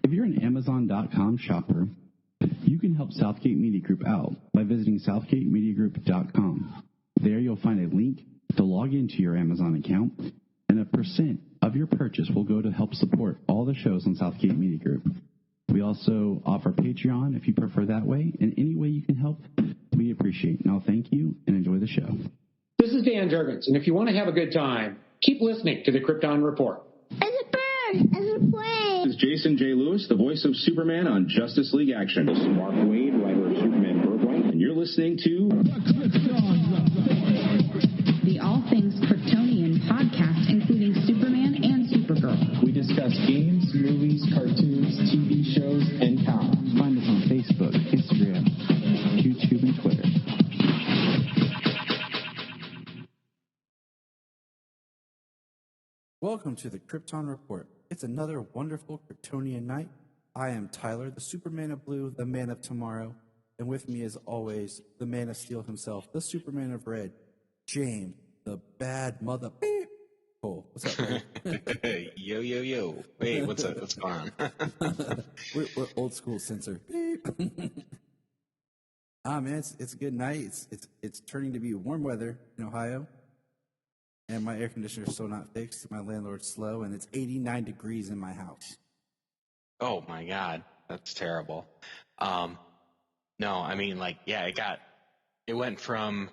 If you're an Amazon.com shopper, you can help Southgate Media Group out by visiting southgatemediagroup.com. There you'll find a link to log into your Amazon account, and a % of your purchase will go to help support all the shows on Southgate Media Group. We also offer Patreon if you prefer that way, and any way you can help, we appreciate. Now, thank you, and enjoy the show. This is Dan Jurgens, and if you want to have a good time, keep listening to the Krypton Report. It's a bird! It's a plane! This is Jason J. Lewis, the voice of Superman on Justice League Action. This is Mark Wade, writer of Superman Birthright, and you're listening to the All Things Kryptonian podcast, including Superman and Supergirl. We discuss games, movies, cartoons, TV shows, and comics. Find us on Facebook, Instagram, YouTube, and Twitter. Welcome to the Krypton Report. It's another wonderful Kryptonian night. I am Tyler, the Superman of Blue, the Man of Tomorrow, and with me as always, the Man of Steel himself, the Superman of Red, James, the bad mother. Beep. Oh, what's up, man? Yo. Hey, what's up? What's going on? we're old school censor. Beep. Man, it's a good night. It's turning to be warm weather in Ohio. And my air conditioner is still not fixed. My landlord's slow, and it's 89 degrees in my house. Oh my God, that's terrible. No, I mean, it went from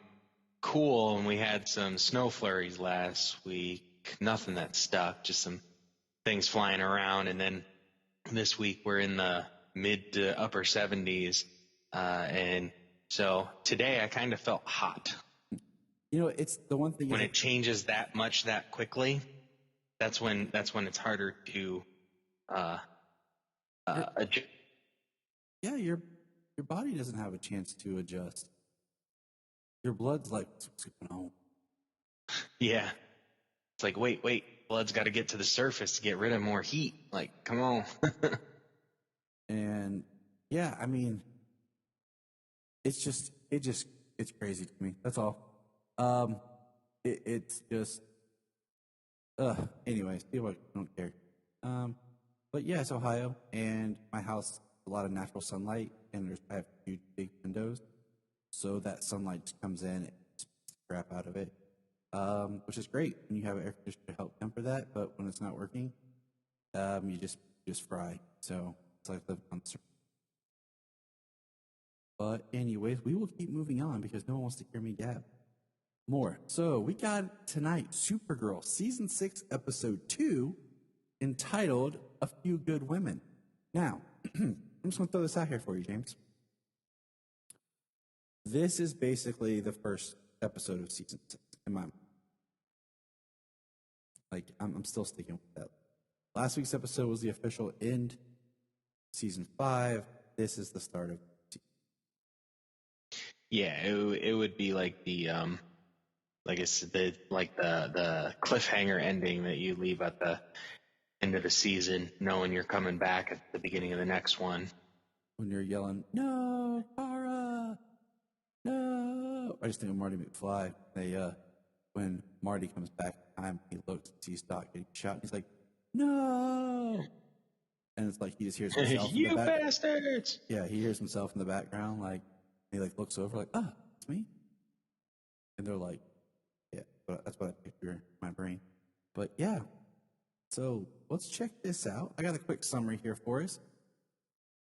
cool, and we had some snow flurries last week. Nothing that stuck, just some things flying around, and then this week we're in the mid to upper 70s, and so today I kind of felt hot. You know, it's the one thing when it changes that much that quickly. That's when it's harder to adjust. Yeah, your body doesn't have a chance to adjust. Your blood's like, what's going on? Yeah, it's like wait, blood's got to get to the surface to get rid of more heat. Like, come on. And yeah, I mean, it's crazy to me. That's all. It's just, anyways, people don't care. But yeah, it's Ohio, and my house has a lot of natural sunlight, and I have huge, big windows, so that sunlight just comes in, it spits the crap out of it, which is great when you have an air conditioner to help temper that, but when it's not working, you just fry. So it's like living on the surface. But anyways, we will keep moving on because no one wants to hear me gab more. So we got tonight Supergirl season 6 episode 2 entitled A Few Good Women. Now, I'm just going to throw this out here for you, James. This is basically the first episode of season 6 in my mind. Like, I'm still sticking with that. Last week's episode was the official end. Season 5, this is the start of season. Yeah, it would be like the the cliffhanger ending that you leave at the end of the season, knowing you're coming back at the beginning of the next one. When you're yelling, "No, Kara, no!" I just think of Marty McFly. When Marty comes back in time, he looks and sees Doc getting shot, and he's like, "No!" And it's like he just hears himself. You bastards! Yeah, he hears himself in the background, like he looks over, like, "Ah, it's me," and they're like. Yeah, but that's what I picture in my brain. But yeah, so let's check this out. I got a quick summary here for us.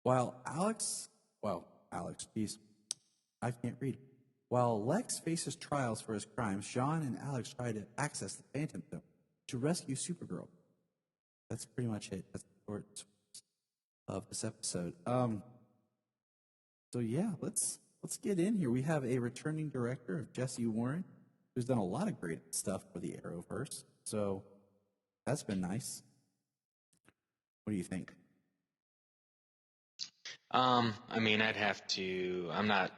While Alex, geez, I can't read. While Lex faces trials for his crimes, Sean and Alex try to access the Phantom Zone to rescue Supergirl. That's pretty much it. That's the short of this episode. So yeah, let's get in here. We have a returning director of Jesse Warren, who's done a lot of great stuff for the Arrowverse. So that's been nice. What do you think? I mean, I'm not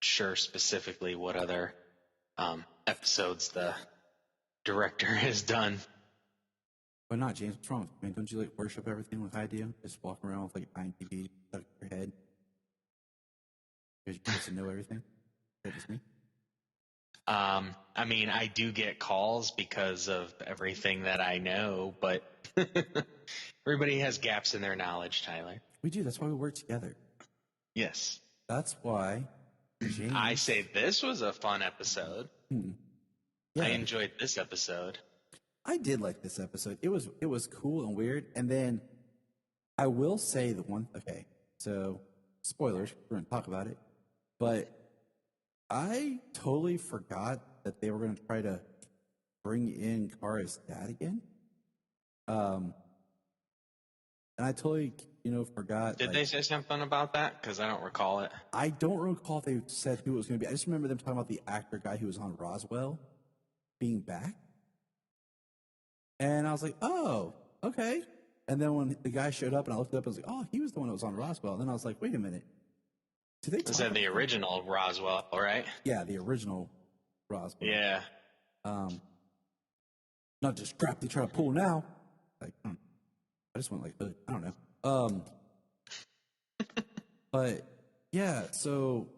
sure specifically what other episodes the director has done. Why not, James? What's wrong? I mean, don't you worship everything with idea? Just walk around with IMDb stuck in your head? Because you used to know everything? Is that just me? I mean, I do get calls because of everything that I know, but everybody has gaps in their knowledge, Tyler. We do. That's why we work together. Yes. That's why James... I say this was a fun episode. Yeah. I enjoyed this episode. I did like this episode. It was cool and weird. And then I will say okay, so spoilers, we're going to talk about it. But I totally forgot that they were going to try to bring in Kara's dad again. And I totally, forgot. Did they say something about that? Because I don't recall it. I don't recall if they said who it was going to be. I just remember them talking about the actor guy who was on Roswell being back. And I was like, oh, okay. And then when the guy showed up and I looked it up, I was like, oh, he was the one that was on Roswell. And then I was like, wait a minute. Is that the original Roswell, right? Yeah, the original Roswell. Yeah. Not just crap they try to pull now. Like, I just went like, I don't know. But yeah, so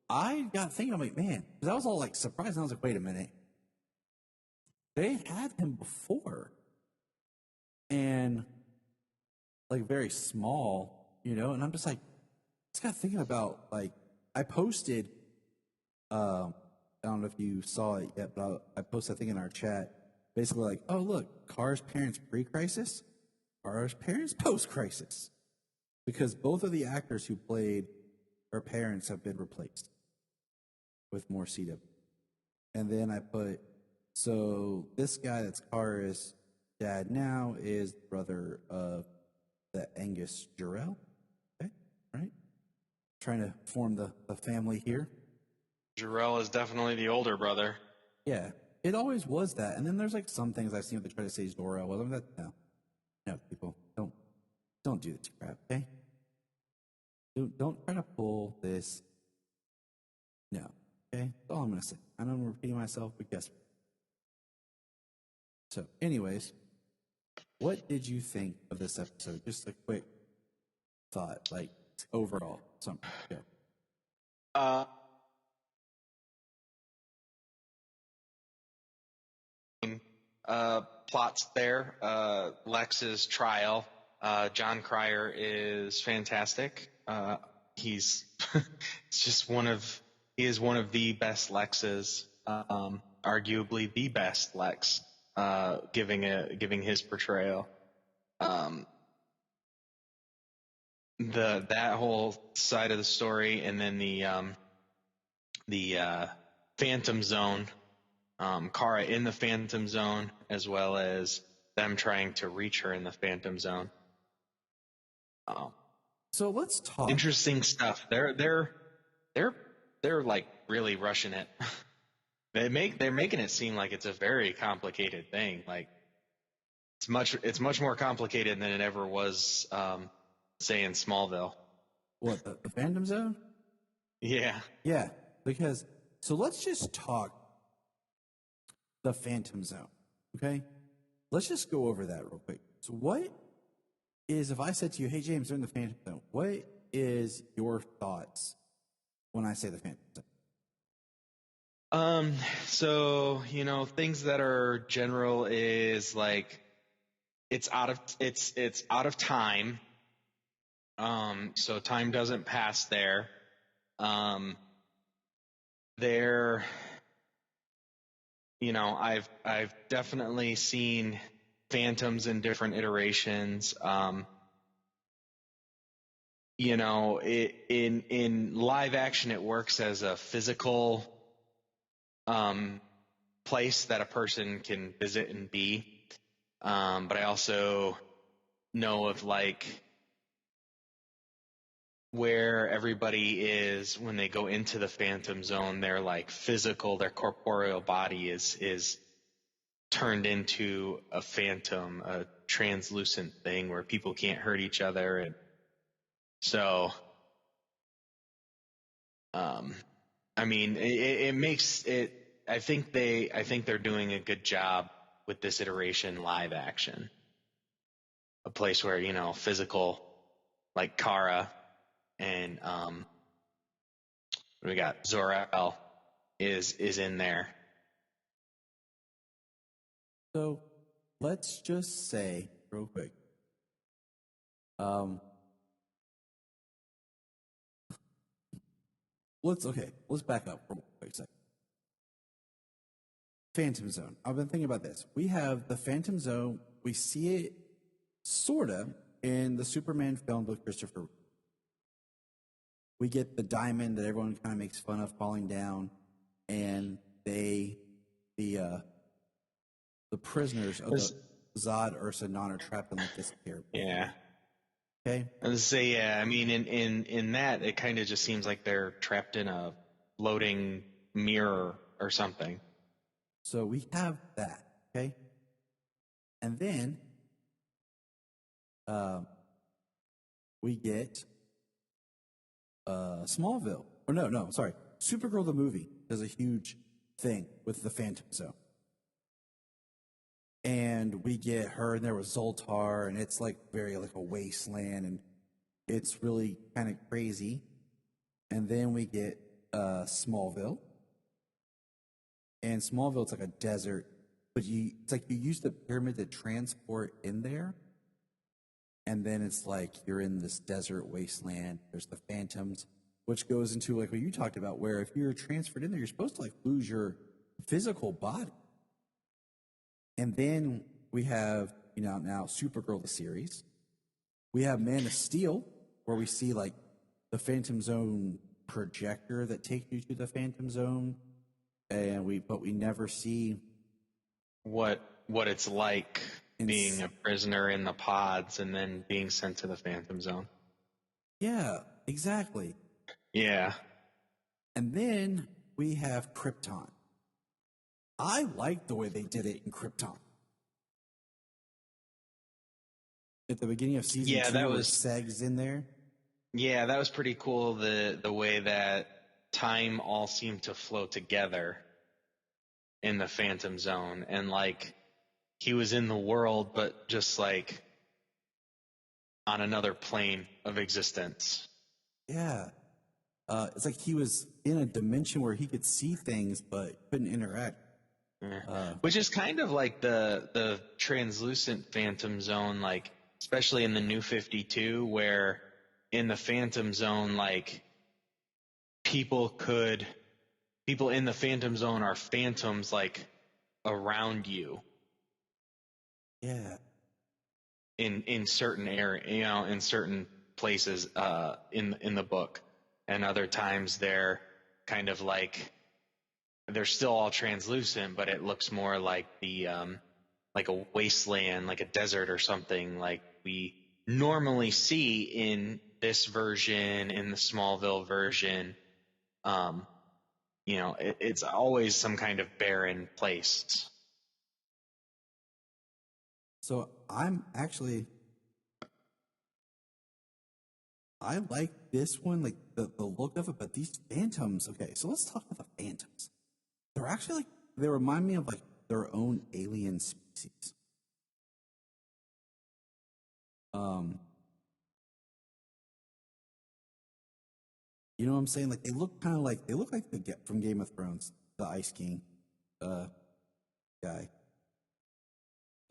I got thinking, I'm like, man, because I was all like surprised. And I was like, wait a minute. They had him before. And like very small, and I'm just like, just got thinking about, like, I posted, I don't know if you saw it yet, but I posted, I think, in our chat, basically like, oh, look, Kara's parents pre-crisis, Kara's parents post-crisis. Because both of the actors who played her parents have been replaced with more CW. And then I put, so this guy that's Kara's dad now is the brother of the Angus Jarrell. Okay, right? Trying to form the family here. Jarrell is definitely the older brother. Yeah, it always was that. And then there's like some things I've seen they try to say Zora. Well, no, people, don't do this crap, okay? Don't try to pull this. No, okay? That's all I'm gonna say. I know I'm repeating myself, but guess what? So, anyways, what did you think of this episode? Just a quick thought, like overall. Something. Yeah. Plots there. Lex's trial. John Cryer is fantastic. He's it's just he is one of the best Lexes, arguably the best Lex, giving his portrayal. That whole side of the story, and then the Phantom Zone, Kara in the Phantom Zone, as well as them trying to reach her in the Phantom Zone. So let's talk. Interesting stuff. They're like really rushing it. They're making it seem like it's a very complicated thing. Like it's much more complicated than it ever was. Say in Smallville. What, the Phantom Zone? Yeah. Yeah, because, so let's just talk the Phantom Zone, okay? Let's just go over that real quick. So what is, if I said to you, hey, James, they're in the Phantom Zone, what is your thoughts when I say the Phantom Zone? So, things that are general is like, it's out of time. So time doesn't pass there. I've definitely seen phantoms in different iterations. In live action, it works as a physical, place that a person can visit and be. But I also know of like, where everybody is when they go into the Phantom Zone, their like physical, their corporeal body is turned into a phantom, a translucent thing where people can't hurt each other, and so, I mean, it makes it. I think they're doing a good job with this iteration live action, a place where physical, like Kara. And we got Zor-El is in there, So let's just say real quick. Let's back up for a quick second. Phantom Zone. I've been thinking about this. We have the Phantom Zone. We see it sorta in the Superman film with Christopher Reeve. We get the diamond that everyone kind of makes fun of falling down, and the prisoners of the Zod, Ursa, Non are trapped in like this care. Yeah. Okay. And say, yeah, I mean, in that, it kind of just seems like they're trapped in a floating mirror or something. So we have that, okay? And then we get Smallville. Or no, sorry. Supergirl the movie does a huge thing with the Phantom Zone. And we get her in there with Zoltar, and it's like very like a wasteland, and it's really kind of crazy. And then we get Smallville. And Smallville, it's like a desert, but it's like you use the pyramid to transport in there. And then it's like you're in this desert wasteland. There's the phantoms, which goes into like what you talked about, where if you're transferred in there, you're supposed to like lose your physical body. And then we have, now Supergirl, the series. We have Man of Steel, where we see like the Phantom Zone projector that takes you to the Phantom Zone. But we never see what it's like being a prisoner in the pods and then being sent to the Phantom Zone. Yeah, exactly. Yeah. And then we have Krypton. I like the way they did it in Krypton. At the beginning of season 2, that was Seg's in there. Yeah, that was pretty cool. The way that time all seemed to flow together in the Phantom Zone, and like he was in the world, but just like on another plane of existence. Yeah. It's like he was in a dimension where he could see things, but couldn't interact. Which is kind of like the translucent Phantom Zone, like especially in the New 52, where in the Phantom Zone, like people in the Phantom Zone are phantoms like around you. Yeah. In certain area, in certain places in the book, and other times they're kind of like they're still all translucent, but it looks more like the like a wasteland, like a desert or something like we normally see in this version, in the Smallville version. It's always some kind of barren place. So I like this one, like the look of it, but these phantoms, okay, so let's talk about the phantoms. They're actually like, they remind me of like their own alien species. You know what I'm saying? Like they look like the from Game of Thrones, the Ice King guy.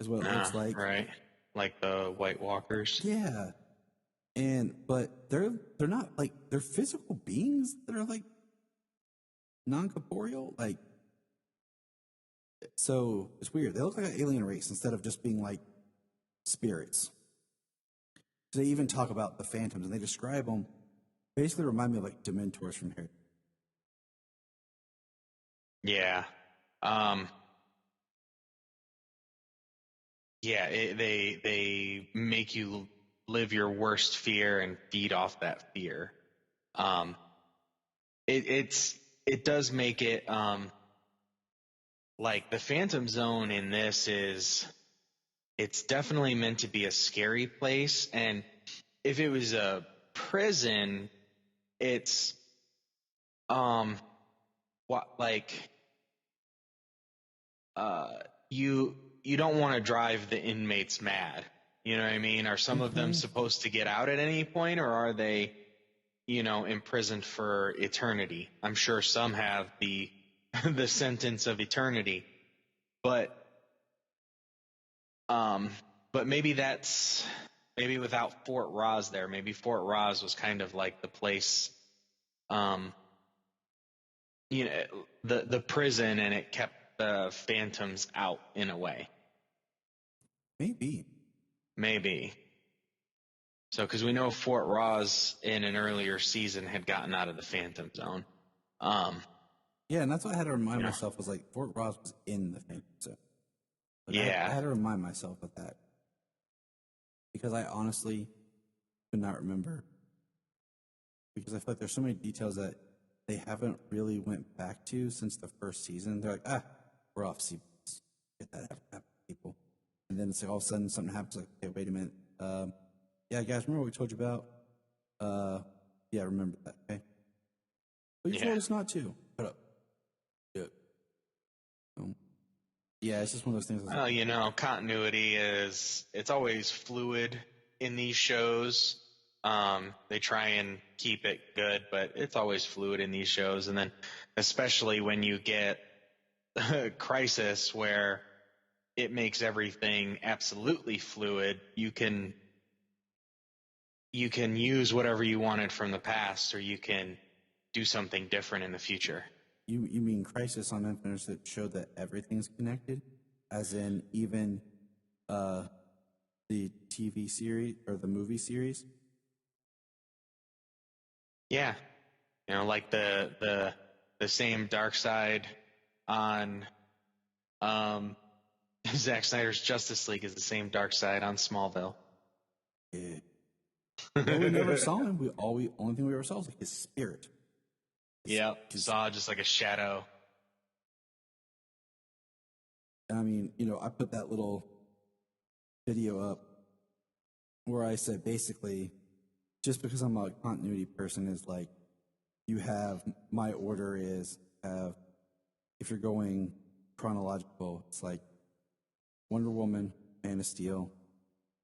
Is what it looks like. Right. Like the White Walkers. Yeah. But they're not like, they're physical beings that are like non-corporeal, like, so it's weird. They look like an alien race instead of just being like spirits. They even talk about the phantoms, and they describe them, basically remind me of like Dementors from here. Yeah. They make you live your worst fear and feed off that fear. It does make it like the Phantom Zone in this it's definitely meant to be a scary place, and if it was a prison, it's you don't want to drive the inmates mad. You know what I mean? Are some of them supposed to get out at any point, or are they, imprisoned for eternity? I'm sure some have the sentence of eternity, but But maybe without Fort Roz there, maybe Fort Roz was kind of like the place, the prison, and it kept the phantoms out in a way. Maybe. So, because we know Fort Roz in an earlier season had gotten out of the Phantom Zone. Yeah, and that's what I had to remind myself was like Fort Roz was in the Phantom Zone. Like, I had to remind myself of that because I honestly could not remember, because I feel like there's so many details that they haven't really went back to since the first season. They're like, we're off CBS. Get that happen, people. And then it's like all of a sudden something happens. Like, okay, wait a minute. Yeah, guys, remember what we told you about? Yeah, remember that. Okay. But you told us not to. Shut up. Good. Yeah, it's just one of those things. Well, continuity it's always fluid in these shows. They try and keep it good, but it's always fluid in these shows. And then especially when you get Crisis, where it makes everything absolutely fluid, you can use whatever you wanted from the past, or you can do something different in the future. You mean Crisis on Infinite that showed that everything's connected, as in even the TV series or the movie series? Yeah, like the same dark side on Zack Snyder's Justice League is the same dark side on Smallville. Yeah. Well, we never saw him. Only thing we ever saw was like his spirit. Yeah, saw just like a shadow. I mean, I put that little video up where I said basically, just because I'm a continuity person, is like, you have, my order is, if you're going chronological, it's like Wonder Woman, Man of Steel,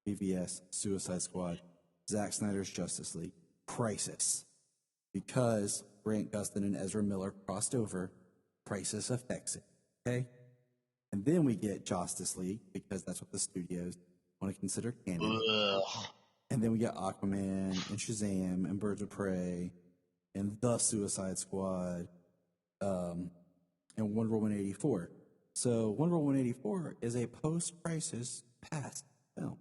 BVS, Suicide Squad, Zack Snyder's Justice League, Crisis. Because Grant Gustin and Ezra Miller crossed over, Crisis affects it. Okay? And then we get Justice League, because that's what the studios want to consider canon. Ugh. And then we get Aquaman and Shazam and Birds of Prey and The Suicide Squad, and Wonder Woman 84. So Wonder Woman 84 is a post-Crisis past film.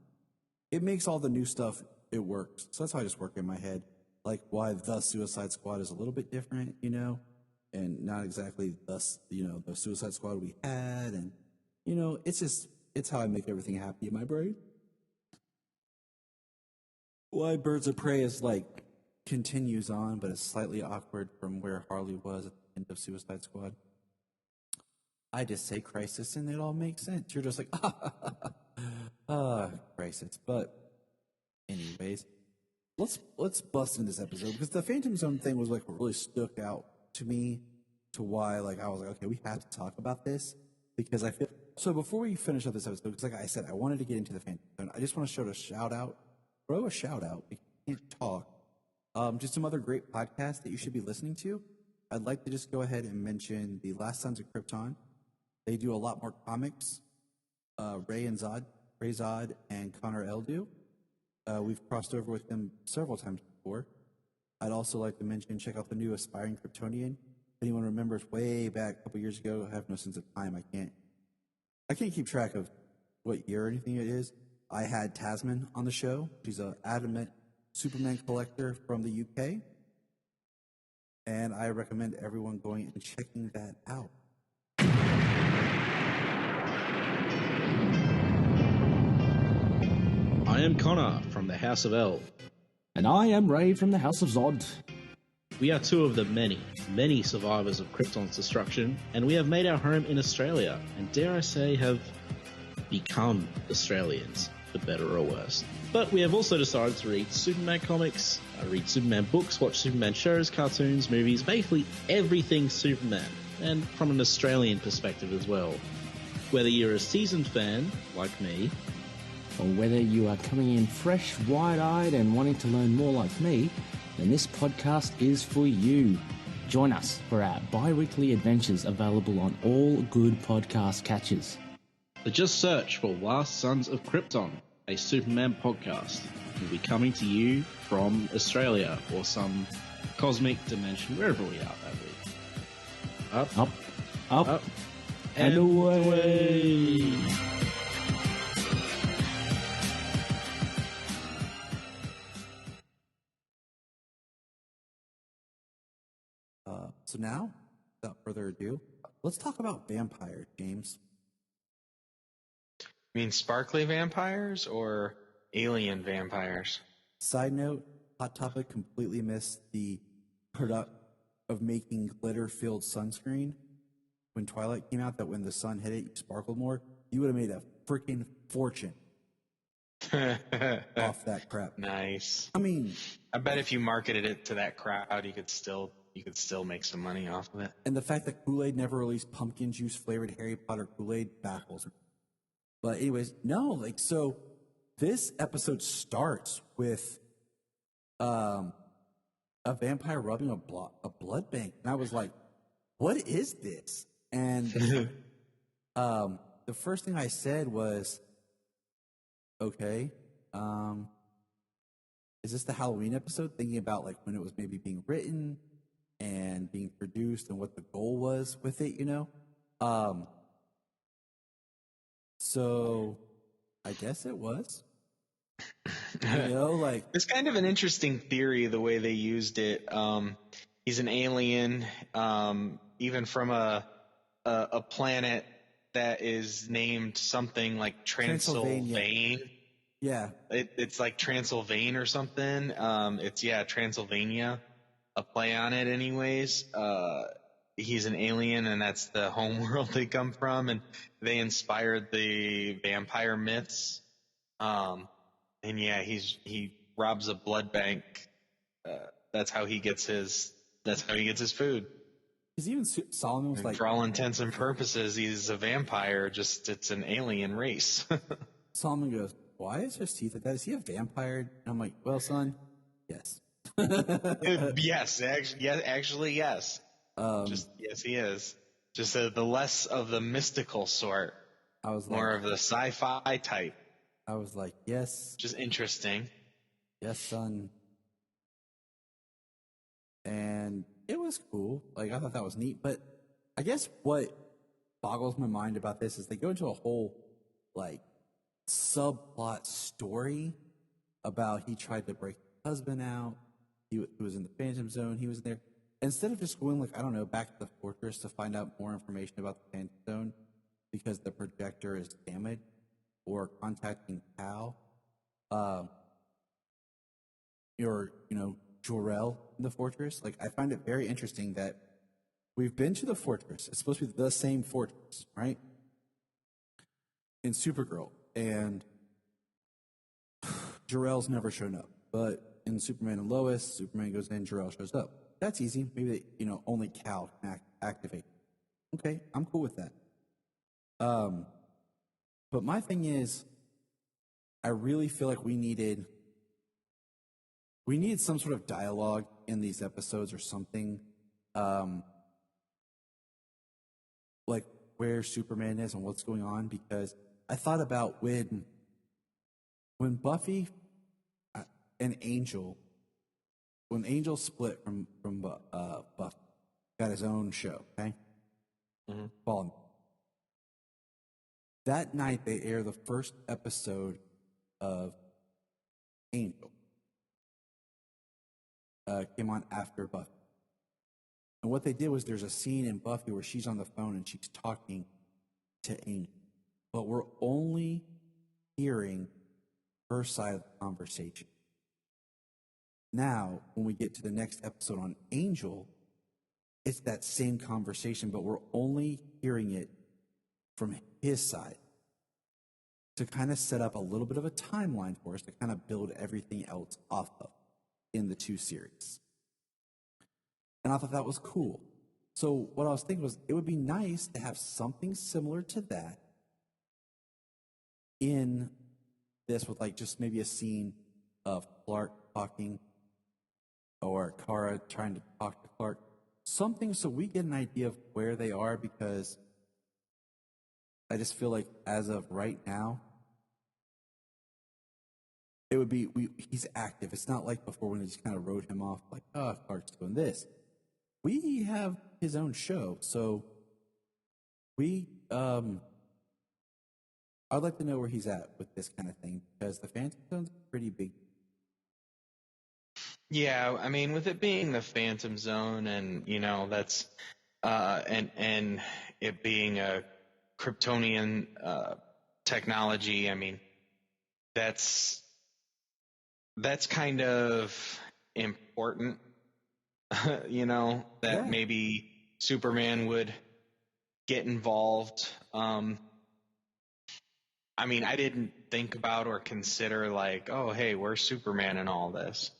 It makes all the new stuff, it works. So that's how I just work in my head. Like why The Suicide Squad is a little bit different, and not exactly the Suicide Squad we had. And, it's how I make everything happy in my brain. Why Birds of Prey is continues on, but it's slightly awkward from where Harley was at the end of Suicide Squad. I just say Crisis and it all makes sense. You're just like, Crisis. But anyways, let's bust in this episode, because the Phantom Zone thing was what really stuck out to me, to why I was like, okay, we have to talk about this, because I feel. So before we finish up this episode, because like I said, I wanted to get into the Phantom Zone. I just want to throw a shout out. We can't talk. Just some other great podcasts that you should be listening to. I'd like to just go ahead and mention the Last Sons of Krypton. They do a lot more comics. Ray Zod and Connor L do. We've crossed over with them several times before. I'd also like to check out the new Aspiring Kryptonian. If anyone remembers way back a couple years ago, I have no sense of time. I can't keep track of what year or anything it is. I had Tasman on the show. She's an adamant Superman collector from the UK. And I recommend everyone going and checking that out. I am Connor from the House of L. And I am Ray from the House of Zod. We are two of the many survivors of Krypton's destruction, and we have made our home in Australia, and dare I say, have become Australians, for better or worse. But we have also decided to read Superman comics, read Superman books, watch Superman shows, cartoons, movies, basically everything Superman, and from an Australian perspective as well. Whether you're a seasoned fan, like me, or whether you are coming in fresh, wide-eyed and wanting to learn more like me, then this podcast is for you. Join us for our bi-weekly adventures available on all good podcast catchers. So just search for Last Sons of Krypton, a Superman podcast. We'll be coming to you from Australia or some cosmic dimension, wherever we are that week. Up, and away. So now, without further ado, let's talk about vampires, James. You mean sparkly vampires or alien vampires? Side note, Hot Topic completely missed the product of making glitter-filled sunscreen when Twilight came out, that when the sun hit it, you sparkled more. You would have made a freaking fortune off that crap. Nice. I mean, I bet if you marketed it to that crowd, you could still make some money off of it. and the fact that Kool-Aid never released pumpkin juice flavored Harry Potter Kool-Aid baffles me. But anyways, no, like, so this episode starts with a vampire rubbing a blood bank, and I was like, what is this? And the first thing I said was, okay, is this the Halloween episode? Thinking about like when it was maybe being written and being produced and what the goal was with it, you know? So I guess it was. You know, like, it's kind of an interesting theory the way they used it. He's an alien, even from a planet that is named something like Transylvania. Yeah, it's like Transylvania or something. It's Transylvania, a play on it, anyways. He's an alien, and that's the home world they come from, and they inspired the vampire myths. And yeah, he robs a blood bank. That's how he gets his food. Because even Solomon was And like, for all intents and purposes, he's a vampire. Just it's an alien race. Solomon goes, "Why is his teeth like that? Is he a vampire?" And I'm like, "Well, son, yes." Yes, actually, yes. Yes, he is. Just the less of the mystical sort. I was more like, of the sci-fi type. I was like, yes. Just interesting. Yes, son. And it was cool. Like, I thought that was neat. But I guess what boggles my mind about this is they go into a whole, like, subplot story about he tried to break his husband out. He was in the Phantom Zone. He was there. Instead of just going, like, I don't know, back to the fortress to find out more information about the Phantom Zone because the projector is damaged, or contacting Cal, or, Jor-El in the fortress. Like, I find it very interesting that we've been to the fortress. It's supposed to be the same fortress, right? In Supergirl. And Jor-El's never shown up. But in Superman and Lois, Superman goes in, Jor-El shows up. That's easy. Maybe, only Cal can activate. Okay, I'm cool with that. But my thing is, I really feel like we needed some sort of dialogue in these episodes or something, like where Superman is and what's going on, because I thought about when Buffy and Angel, when Angel split from Buffy, got his own show, okay? Mm-hmm. Follow me. That night, they air the first episode of Angel. Came on after Buffy. And what they did was there's a scene in Buffy where she's on the phone and she's talking to Angel. But we're only hearing her side of the conversation. Now, when we get to the next episode on Angel, it's that same conversation, but we're only hearing it from his side, to kind of set up a little bit of a timeline for us to kind of build everything else off of in the two series. And I thought that was cool. So what I was thinking was, it would be nice to have something similar to that in this, with like just maybe a scene of Clark talking, or Kara trying to talk to Clark. Something so we get an idea of where they are, because I just feel like as of right now, it would be he's active. It's not like before when they just kind of wrote him off, like, oh, Clark's doing this. We have his own show, so we I'd like to know where he's at with this kind of thing because the Phantom Zone's pretty big. Yeah, I mean, with it being the Phantom Zone, and that's and it being a Kryptonian technology, I mean, that's kind of important, that maybe Superman would get involved. I mean, I didn't think about or consider like, oh, hey, where's Superman in all this?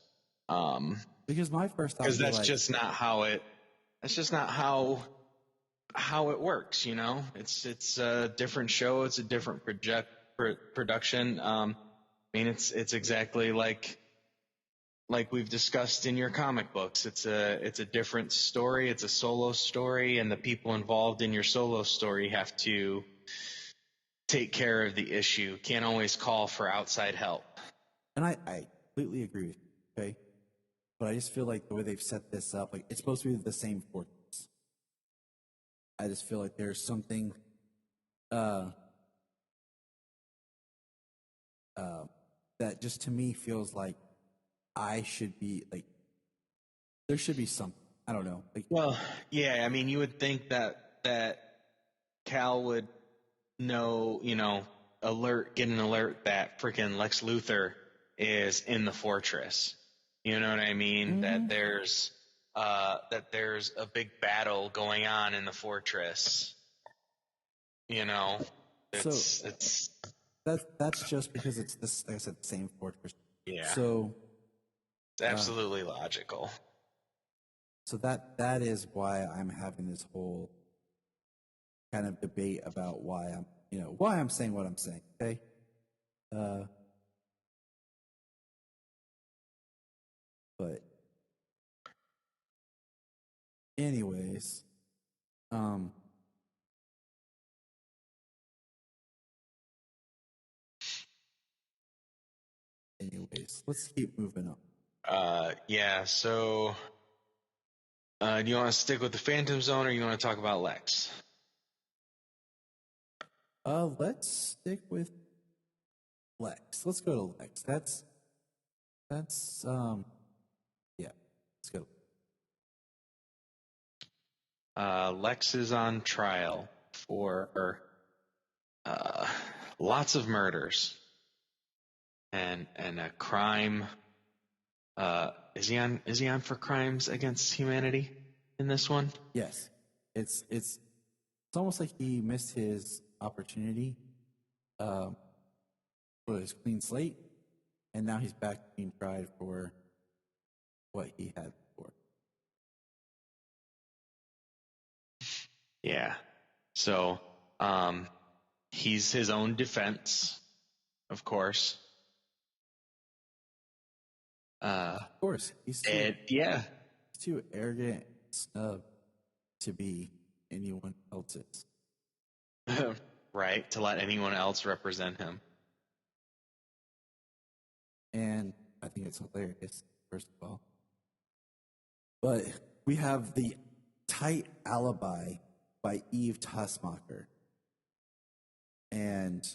Because my first thought, because that's just not how it. That's just not how it works. It's a different show. It's a different production. I mean, it's exactly like we've discussed in your comic books. It's a different story. It's a solo story, and the people involved in your solo story have to take care of the issue. Can't always call for outside help. And I completely agree with you, okay? But I just feel like the way they've set this up, like it's supposed to be the same fortress. I just feel like there's something that just to me feels like I should be like there should be something. I don't know. Like, well, yeah, I mean, you would think that Cal would know, get an alert that freaking Lex Luthor is in the fortress. You know what I mean? Mm-hmm. That there's a big battle going on in the fortress. That's just because it's this, like I said, the same fortress. Yeah. So it's absolutely logical. So that is why I'm having this whole kind of debate about why I'm saying what I'm saying. Okay. But anyways, let's keep moving on. Yeah. So, do you want to stick with the Phantom Zone, or you want to talk about Lex? Let's stick with Lex. Let's go to Lex. That's yeah. Let's go. Lex is on trial for lots of murders and a crime. Is he on for crimes against humanity in this one? Yes. It's almost like he missed his opportunity for his clean slate, and now he's back being tried for what he had before. Yeah. So, he's his own defense, of course. Of course, he's too arrogant, snub to be anyone else's. Right, to let anyone else represent him. And I think it's hilarious, first of all. But we have the tight alibi by Eve Tussmacher. And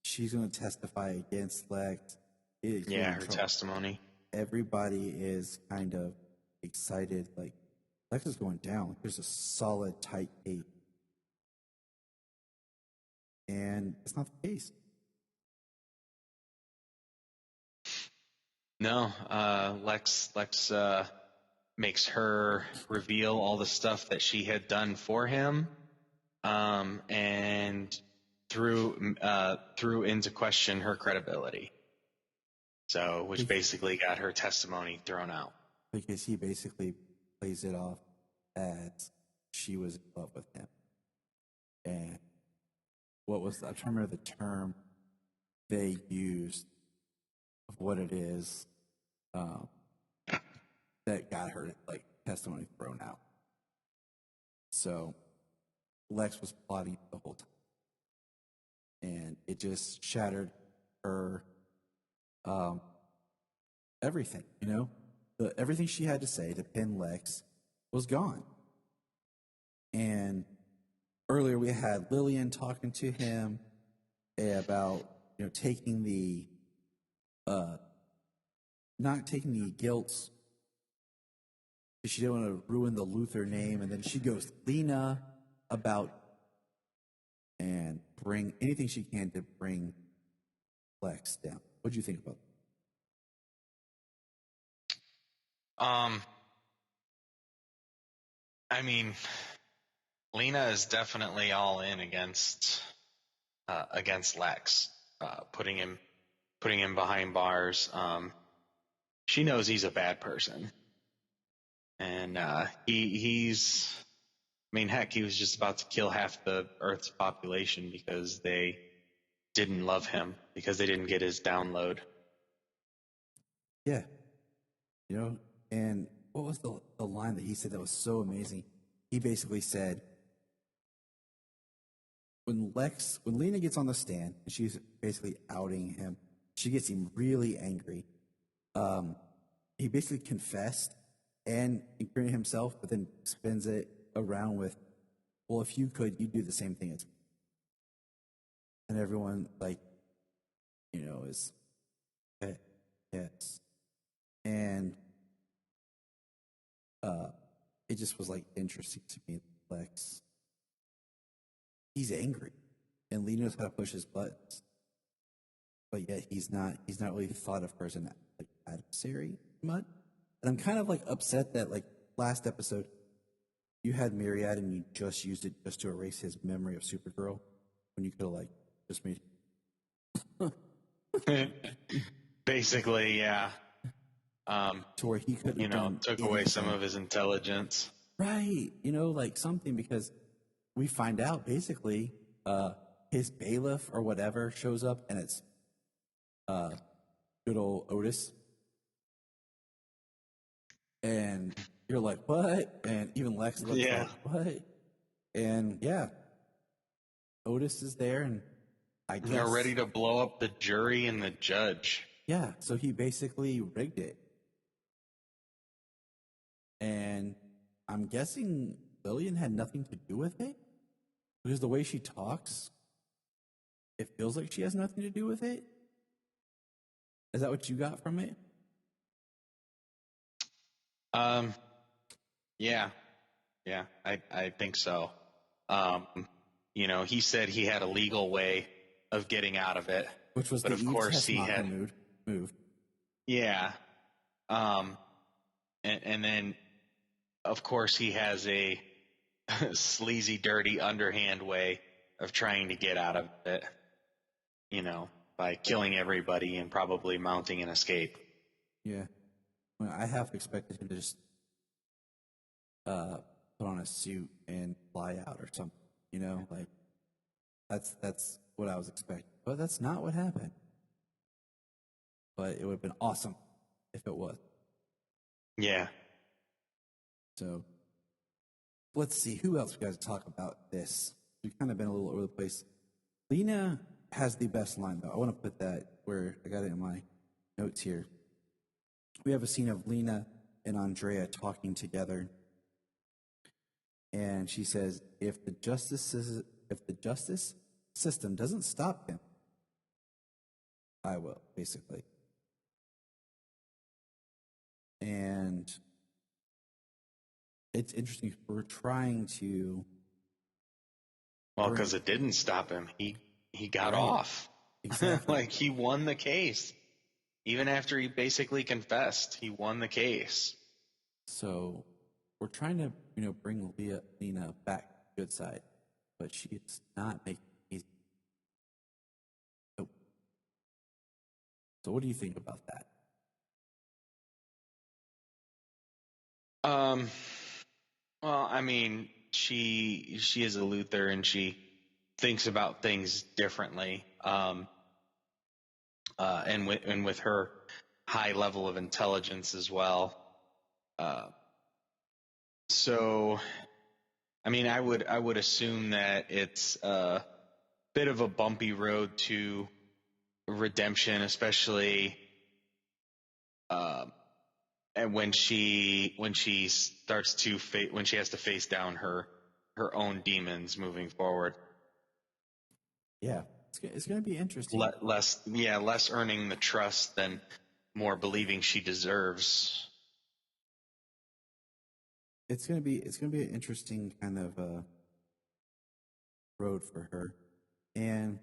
she's going to testify against Lex. Yeah, her testimony. Everybody is kind of excited. Like, Lex is going down. There's a solid, tight case. And it's not the case. No, Lex makes her reveal all the stuff that she had done for him, and threw into question her credibility. So, which basically got her testimony thrown out. Because he basically plays it off as she was in love with him. And I'm trying to remember the term they used of what it is that got her like testimony thrown out. So Lex was plotting the whole time. and it just shattered her everything. Everything she had to say to pin Lex was gone. And earlier we had Lillian talking to him about taking the not taking the guilt because she didn't want to ruin the Luther name, and then she goes to Lena about and bring anything she can to bring Lex down. What do you think about that? I mean, Lena is definitely all in against Lex, putting him behind bars. She knows he's a bad person, and he's. I mean, heck, he was just about to kill half the Earth's population because they didn't love him, because they didn't get his download. Yeah, and what was the line that he said that was so amazing? He basically said, when Lena gets on the stand and she's basically outing him, she gets him really angry. He basically confessed and incriminated himself, but then spins it around with, well, if you could, you'd do the same thing as me. And everyone, is, yes. And it just was, interesting to me. Lex, he's angry, and Lee knows how to push his buttons. But yet he's not really thought of her as an adversary much. And I'm kind of, upset that, last episode, you had Myriad and you just used it just to erase his memory of Supergirl when you could have just made basically, yeah. To where he could have took away some of his intelligence. Right. Something, because we find out basically his bailiff or whatever shows up, and it's good old Otis. And you're like, what? And even Lex looks like, what? And yeah, Otis is there, and I guess they're ready to blow up the jury and the judge. Yeah, so he basically rigged it. And I'm guessing Lillian had nothing to do with it, because the way she talks, it feels like she has nothing to do with it. Is that what you got from it? Yeah, I think so. He said he had a legal way of getting out of it, which was but of course he had move. Yeah. And then of course he has a sleazy, dirty, underhand way of trying to get out of it, by killing everybody and probably mounting an escape. Yeah. Well, I half expected him to just put on a suit and fly out or something, that's what I was expecting. But that's not what happened. But it would have been awesome if it was. Yeah. So let's see, who else we got to talk about this? We've kind of been a little over the place. Lena has the best line, though. I want to put that where I got it in my notes here. We have a scene of Lena and Andrea talking together. And she says, if the justice system doesn't stop him, I will, basically. And it's interesting. We're trying to. Well, because it didn't stop him. He got off. Exactly. He won the case. Even after he basically confessed, he won the case. So we're trying to, bring Lena back to the good side, but she's not making it easy. Nope. So what do you think about that? Well, I mean, she is a Luther and she thinks about things differently. And with her high level of intelligence as well. So, I mean, I would assume that it's bit of a bumpy road to redemption, especially and when she starts to when she has to face down her own demons moving forward. Yeah, it's going to be interesting. Less earning the trust than more believing she deserves. It's going to be an interesting kind of road for her. And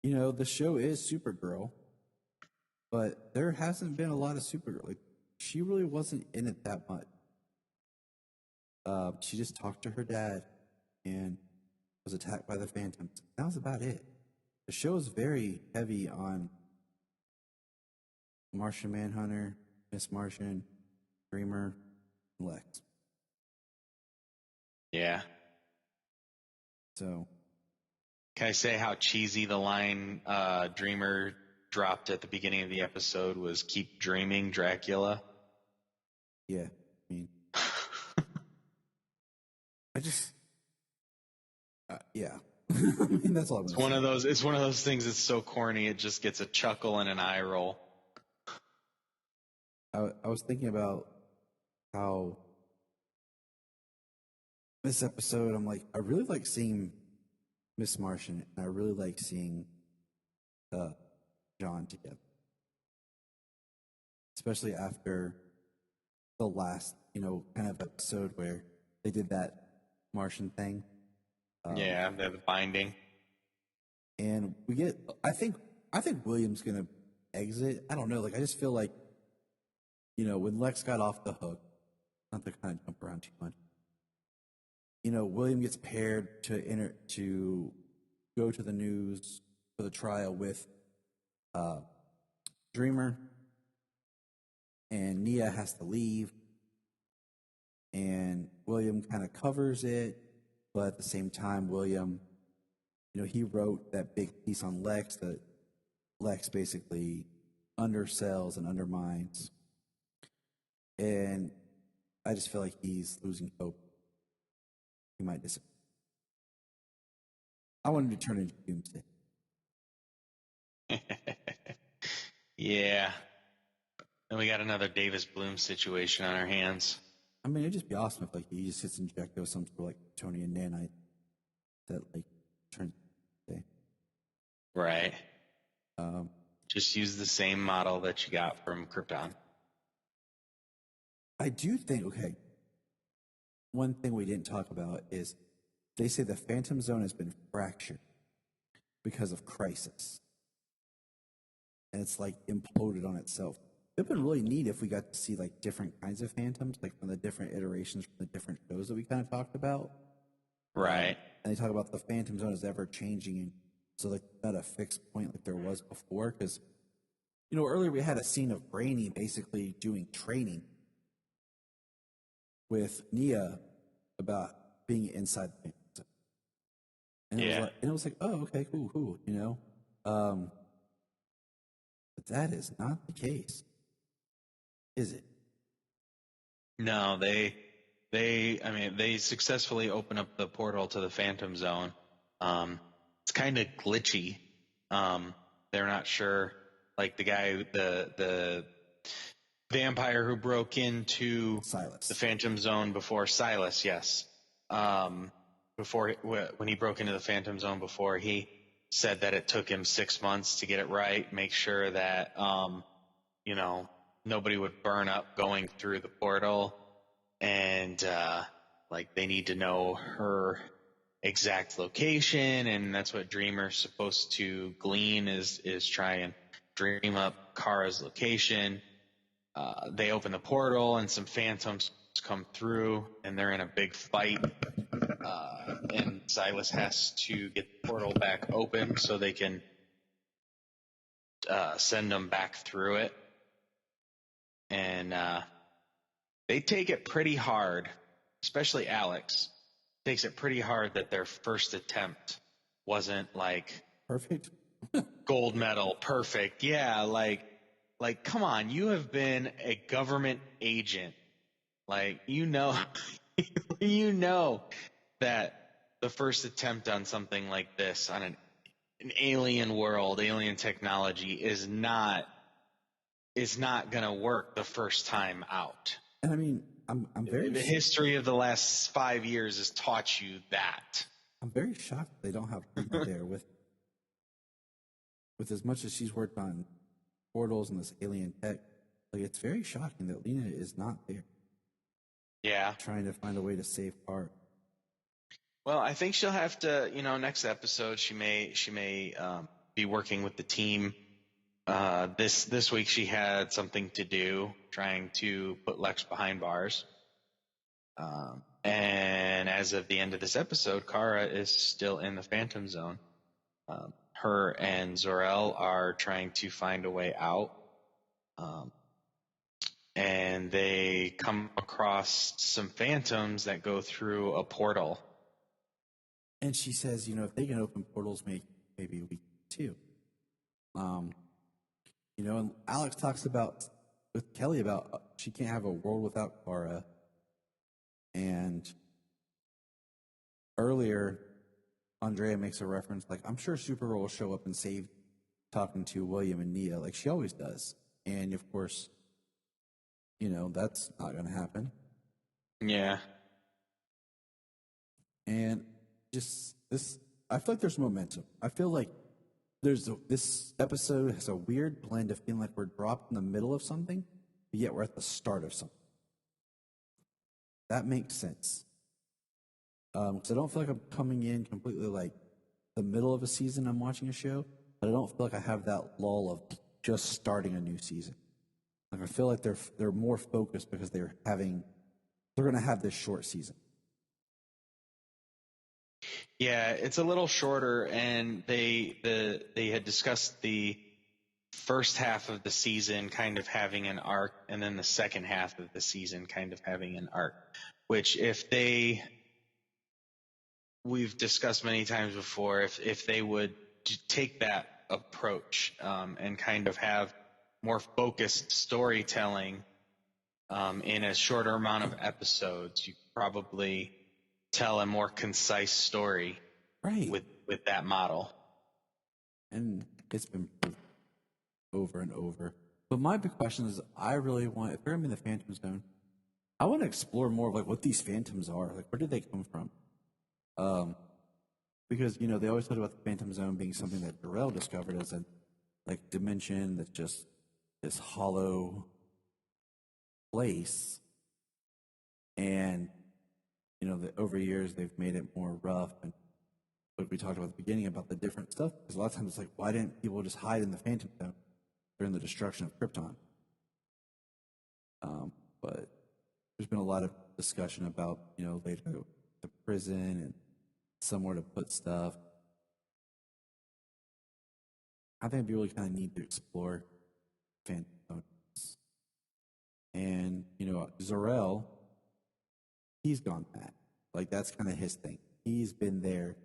the show is Supergirl, but there hasn't been a lot of Supergirl. Like, she really wasn't in it that much. She just talked to her dad and was attacked by the Phantoms. That was about it. The show is very heavy on Martian Manhunter, Miss Martian, Dreamer, and Lex. Yeah. So, can I say how cheesy the line Dreamer dropped at the beginning of the episode was? "Keep dreaming, Dracula." Yeah, I mean, I just, yeah. I mean, that's all I'm It's one of those. It's one of those things that's so corny it just gets a chuckle and an eye roll. I was thinking about how this episode, I'm like, I really like seeing Miss Martian, and I really like seeing John together, especially after the last, kind of episode where they did that Martian thing. Yeah, the binding. And we get, I think William's gonna exit. I don't know. Like, I just feel like, when Lex got off the hook, not to kind of jump around too much. William gets paired to go to the news for the trial with Dreamer, and Nia has to leave, and William kind of covers it, but at the same time, William, he wrote that big piece on Lex that Lex basically undersells and undermines, and I just feel like he's losing hope. He might disappear. I want him to turn into Doomsday. Yeah. And we got another Davis Bloom situation on our hands. I mean, it'd just be awesome if he just gets injected with some sort of Tony and nanite that turns Doomsday. Right. Just use the same model that you got from Krypton. I do think, okay, one thing we didn't talk about is they say the Phantom Zone has been fractured because of Crisis. And it's imploded on itself. It would have been really neat if we got to see different kinds of Phantoms, from the different iterations from the different shows that we kind of talked about. Right. And they talk about the Phantom Zone is ever changing, and so not a fixed point like there was before. Because, earlier we had a scene of Brainy basically doing training with Nia about being inside the Phantom Zone. And it was like, oh, okay, cool, but that is not the case, is it? No, they successfully open up the portal to the Phantom Zone. It's kind of glitchy. They're not sure, the guy, the vampire who broke into Silas. The Phantom Zone before, Silas, yes. When he broke into the Phantom Zone before, he said that it took him 6 months to get it right, make sure that, nobody would burn up going through the portal. And, they need to know her exact location. And that's what Dreamer's supposed to glean is try and dream up Kara's location. They open the portal and some phantoms come through and they're in a big fight. And Silas has to get the portal back open so they can send them back through it. And they take it pretty hard, especially Alex takes it pretty hard that their first attempt wasn't perfect. Gold medal, perfect. Yeah, come on, you have been a government agent. You know that the first attempt on something like this on an alien world, alien technology is not going to work the first time out. And I mean, I'm very. The history of the last 5 years has taught you that. I'm very shocked they don't have Lena there with as much as she's worked on portals and this alien tech. Like, it's very shocking that Lena is not there. Yeah. Trying to find a way to save Kara. Well, I think she'll have to, next episode she may be working with the team. This week she had something to do, trying to put Lex behind bars. And as of the end of this episode, Kara is still in the Phantom Zone. Her and Zor-El are trying to find a way out. And they come across some phantoms that go through a portal. And she says, if they can open portals, maybe we can too. And Alex talks with Kelly about she can't have a world without Kara. And earlier, Andrea makes a reference, like, I'm sure Supergirl will show up and save talking to William and Nia, like she always does. And of course, that's not going to happen. Yeah. And just this, I feel like there's momentum. I feel like this episode has a weird blend of feeling like we're dropped in the middle of something, but yet we're at the start of something. That makes sense. Because I don't feel like I'm coming in completely like the middle of a season I'm watching a show, but I don't feel like I have that lull of just starting a new season. Like, I feel like they're more focused because they're going to have this short season. Yeah, it's a little shorter, and they had discussed the first half of the season kind of having an arc, and then the second half of the season kind of having an arc, which we've discussed many times before, if they would take that approach and kind of have more focused storytelling in a shorter amount of episodes, you probably tell a more concise story, right, with that model. And it's been over and over. But my big question is, I really want, if we're in the Phantom Zone, I want to explore more of like what these phantoms are. Like, where did they come from? Because they always talk about the Phantom Zone being something that Jor-El discovered as a like dimension that's just this hollow place, and over years they've made it more rough, and what we talked about at the beginning about the different stuff, because a lot of times it's like, why didn't people just hide in the Phantom Zone during the destruction of Krypton? But there's been a lot of discussion about later the prison and somewhere to put stuff. I think it'd be really kind of neat to explore Phantom Zones. And Zor-El, he's gone mad. Like, that's kind of his thing. He's been there.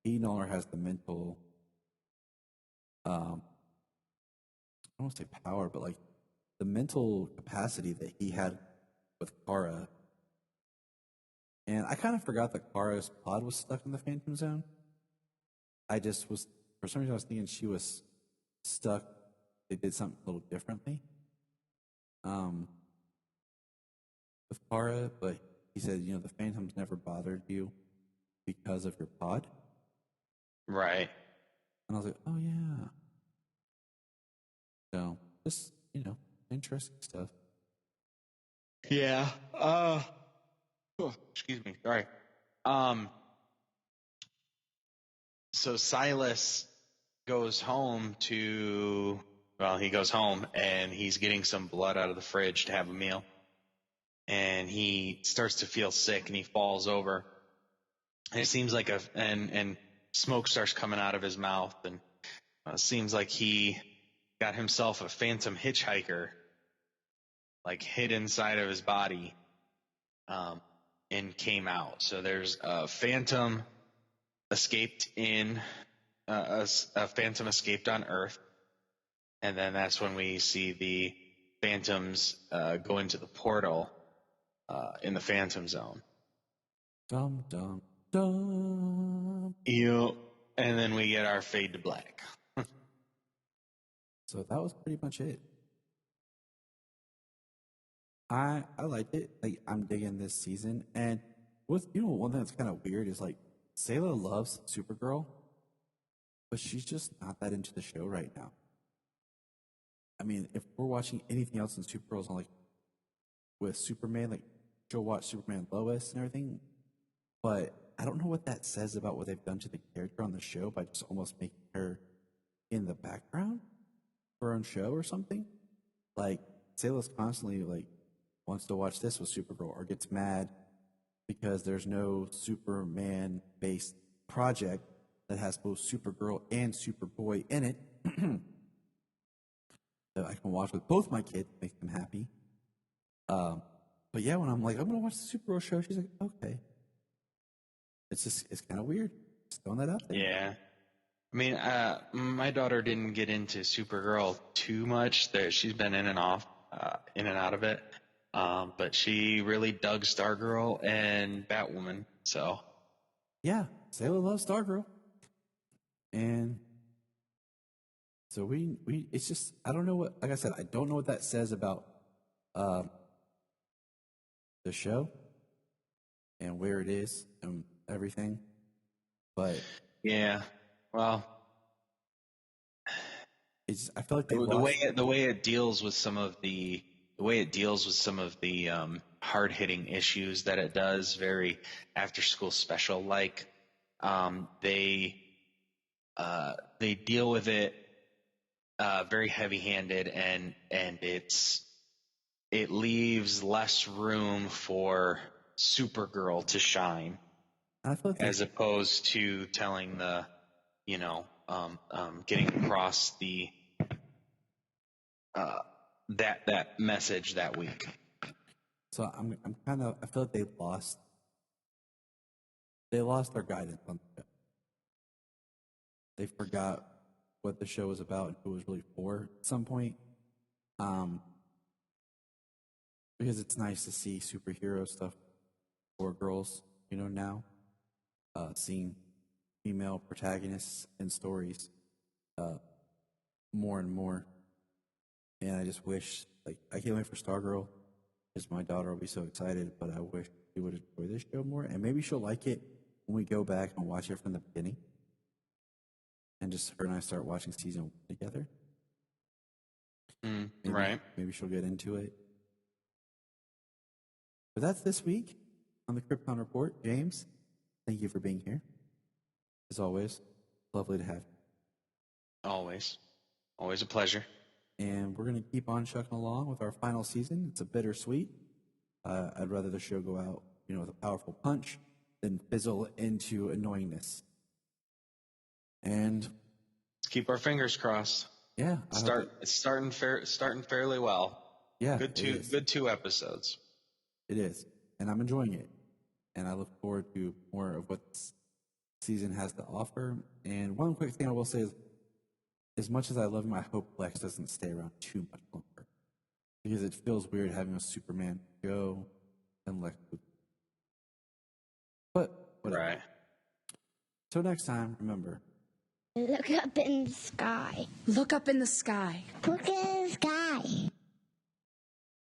He no longer has the mental, I don't want to say power, but like the mental capacity that he had with Kara. And I kind of forgot that Kara's pod was stuck in the Phantom Zone. For some reason I was thinking she was stuck. They did something a little differently with Kara, but he said, the Phantoms never bothered you because of your pod. Right. And I was like, oh yeah. So, just, interesting stuff. Yeah. Excuse me. Sorry. So Silas goes home he goes home and he's getting some blood out of the fridge to have a meal. And he starts to feel sick and he falls over. And it seems like and smoke starts coming out of his mouth, and it seems like he got himself a phantom hitchhiker, like hid inside of his body, and came out. So there's a phantom escaped a phantom escaped on Earth, and then that's when we see the phantoms go into the portal in the Phantom Zone. Dum dum dun. Yep. And then we get our fade to black. So that was pretty much it. I liked it. Like, I'm digging this season. And one thing that's kind of weird is like Sayla loves Supergirl, but she's just not that into the show right now. I mean, if we're watching anything else in Supergirl's on like with Superman, like she'll watch Superman Lois and everything. But I don't know what that says about what they've done to the character on the show by just almost making her in the background for her own show or something. Like Sayla's constantly like wants to watch this with Supergirl or gets mad because there's no Superman-based project that has both Supergirl and Superboy in it that I can watch with both my kids, make them happy. But yeah, when I'm like, I'm going to watch the Supergirl show, she's like, okay. It's kind of weird. Just throwing that out there. Yeah. I mean, my daughter didn't get into Supergirl too much. She's been in and out of it. But she really dug Stargirl and Batwoman. So. Yeah, Sayla loves Stargirl. And so it's just, I don't know what, like I said, I don't know what that says about the show and where it is and everything. But yeah, well, I feel like the way it deals with some of the hard hitting issues that it does, very after school special like. They deal with it very heavy handed, and it leaves less room for Supergirl to shine, I feel like as opposed to telling getting across the that message that week. So I feel like they lost their guidance on the show. They forgot what the show was about and who it was really for at some point. Because it's nice to see superhero stuff for girls, now. Seeing female protagonists in stories more and more. And I just wish, I can't wait for Stargirl, because my daughter will be so excited, but I wish she would enjoy this show more. And maybe she'll like it when we go back and watch it from the beginning. And just her and I start watching season 1 together. Right. Maybe she'll get into it. But that's this week on the Krypton Report. James, thank you for being here. As always, lovely to have you. Always a pleasure. And we're going to keep on chugging along with our final season. It's a bittersweet. I'd rather the show go out, with a powerful punch than fizzle into annoyingness. And let's keep our fingers crossed. Yeah, it's starting fairly well. Yeah, good 2 episodes. It is, and I'm enjoying it. And I look forward to more of what this season has to offer. And one quick thing I will say is, as much as I love him, I hope Lex doesn't stay around too much longer, because it feels weird having a Superman go and Lex. But whatever. Right. So next time, remember. Look up in the sky. Look up in the sky. Look in the sky.